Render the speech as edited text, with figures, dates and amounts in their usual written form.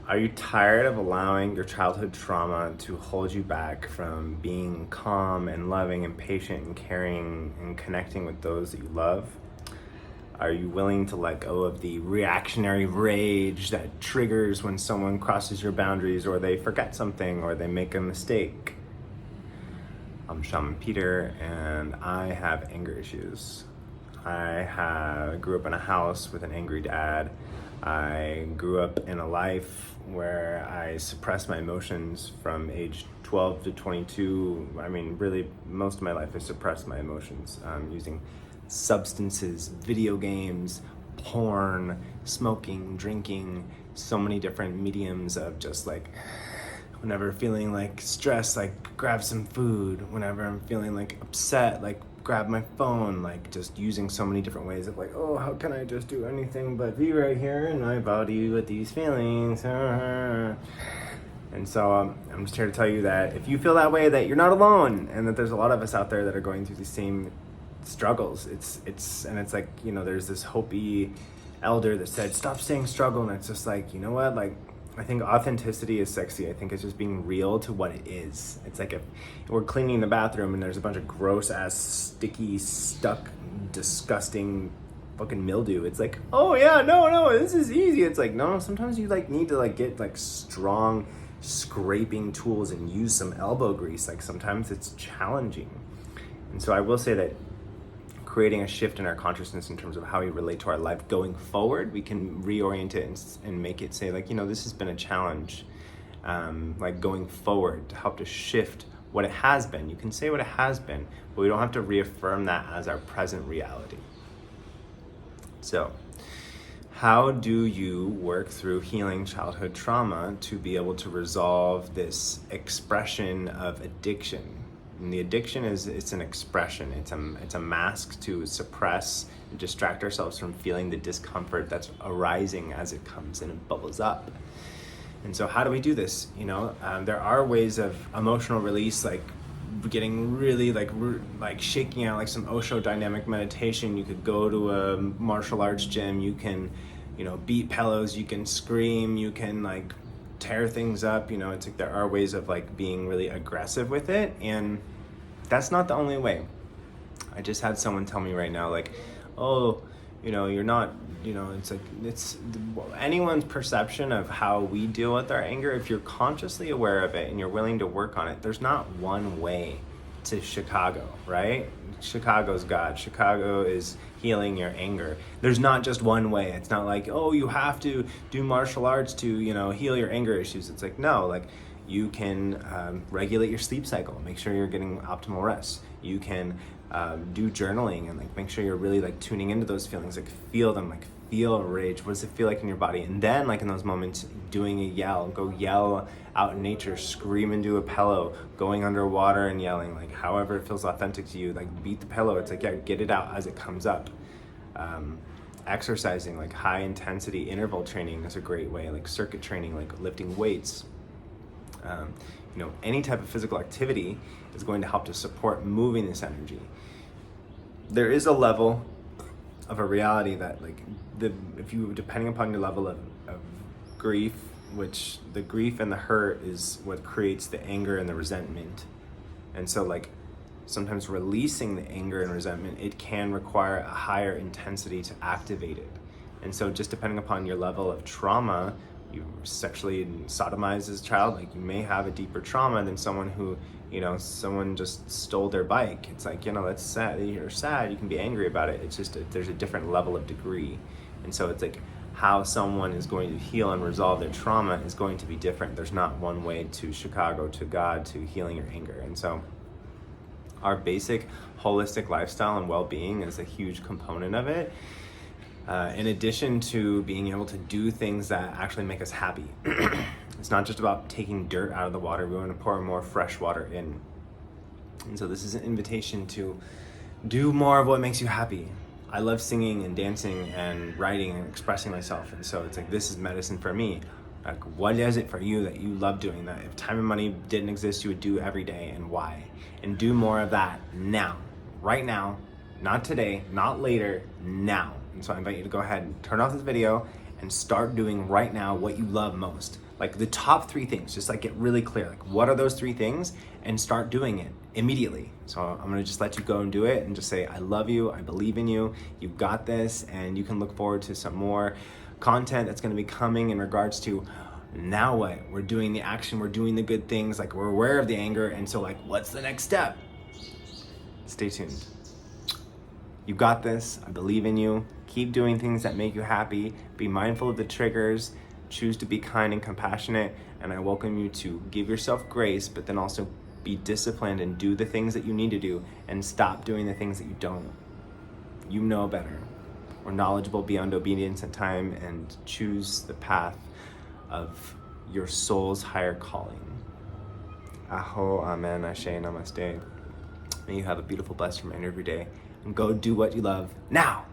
Are you tired of allowing your childhood trauma to hold you back from being calm and loving and patient and caring and connecting with those that you love? Are you willing to let go of the reactionary rage that triggers when someone crosses your boundaries or they forget something or they make a mistake? I'm Shaman Peter and I have anger issues. I grew up in a house with an angry dad. I grew up in a life where I suppressed my emotions from age 12 to 22. I mean, really, most of my life I suppressed my emotions using substances, video games, porn, smoking, drinking, so many different mediums of just like, whenever feeling like stressed, like grab some food. Whenever I'm feeling like upset, like grab my phone, like just using so many different ways of like, oh, how can I just do anything but be right here in my body with these feelings? And so I'm just here to tell you that if you feel that way, that you're not alone, and that there's a lot of us out there that are going through these same struggles. It's like, you know, there's this Hopi elder that said, stop saying struggle, and it's just like, you know what, like, I think authenticity is sexy. I think it's just being real to what it is. It's like if we're cleaning the bathroom and there's a bunch of gross ass, sticky, stuck, disgusting fucking mildew. It's like, oh yeah, no, this is easy. It's like, no, sometimes you like need to like get like strong scraping tools and use some elbow grease. Like sometimes it's challenging. And so I will say that creating a shift in our consciousness in terms of how we relate to our life going forward, we can reorient it and make it say like, you know, this has been a challenge, like going forward to help to shift what it has been. You can say what it has been, but we don't have to reaffirm that as our present reality. So how do you work through healing childhood trauma to be able to resolve this expression of addiction? And the addiction it's an expression. It's a mask to suppress and distract ourselves from feeling the discomfort that's arising as it comes and it bubbles up. And so how do we do this? You know, there are ways of emotional release, like getting really like shaking out, like some Osho dynamic meditation. You could go to a martial arts gym. You can, you know, beat pillows. You can scream. You can like tear things up. You know, it's like there are ways of like being really aggressive with it, and that's not the only way. I just had someone tell me right now, like, oh, you know, you're not, you know, it's like, it's anyone's perception of how we deal with our anger. If you're consciously aware of it and you're willing to work on it, there's not one way to Chicago, right? Chicago's God. Chicago is healing your anger. There's not just one way. It's not like, oh, you have to do martial arts to, you know, heal your anger issues. It's like, no, like you can regulate your sleep cycle, make sure you're getting optimal rest. You can do journaling and like make sure you're really like tuning into those feelings, like feel them, like feel rage. What does it feel like in your body? And then like in those moments, doing a yell, go yell out in nature, scream into a pillow, going underwater and yelling, like however it feels authentic to you, like beat the pillow. It's like, yeah, get it out as it comes up. Exercising, like high intensity interval training is a great way, like circuit training, like lifting weights. You know, any type of physical activity is going to help to support moving this energy. There is a level of a reality that like depending upon your level of grief, which the grief and the hurt is what creates the anger and the resentment. And so like sometimes releasing the anger and resentment, it can require a higher intensity to activate it. And so just depending upon your level of trauma, you sexually sodomized as a child, like you may have a deeper trauma than someone who, you know, someone just stole their bike. It's like, you know, that's sad. You're sad, you can be angry about it. It's just there's a different level of degree. And so it's like how someone is going to heal and resolve their trauma is going to be different. There's not one way to Chicago, to God, to healing your anger. And so our basic holistic lifestyle and well-being is a huge component of it. In addition to being able to do things that actually make us happy. It's not just about taking dirt out of the water. We want to pour more fresh water in. And so this is an invitation to do more of what makes you happy. I love singing and dancing and writing and expressing myself. And so it's like, this is medicine for me. Like, what is it for you that you love doing, that if time and money didn't exist, you would do every day, and why? And do more of that now, right now, not today, not later, now. And so I invite you to go ahead and turn off this video and start doing right now what you love most. Like the top 3 things, just like get really clear. Like what are those 3 things, and start doing it immediately. So I'm gonna just let you go and do it and just say, I love you, I believe in you, you've got this, and you can look forward to some more content that's gonna be coming in regards to now what? We're doing the action, we're doing the good things, like we're aware of the anger, and so like, what's the next step? Stay tuned. You got this, I believe in you. Keep doing things that make you happy. Be mindful of the triggers. Choose to be kind and compassionate. And I welcome you to give yourself grace, but then also be disciplined and do the things that you need to do and stop doing the things that you don't. You know better. We're knowledgeable beyond obedience and time, and choose the path of your soul's higher calling. Aho, amen, ashe, namaste. May you have a beautiful, blessed remainder of your day. And go do what you love now.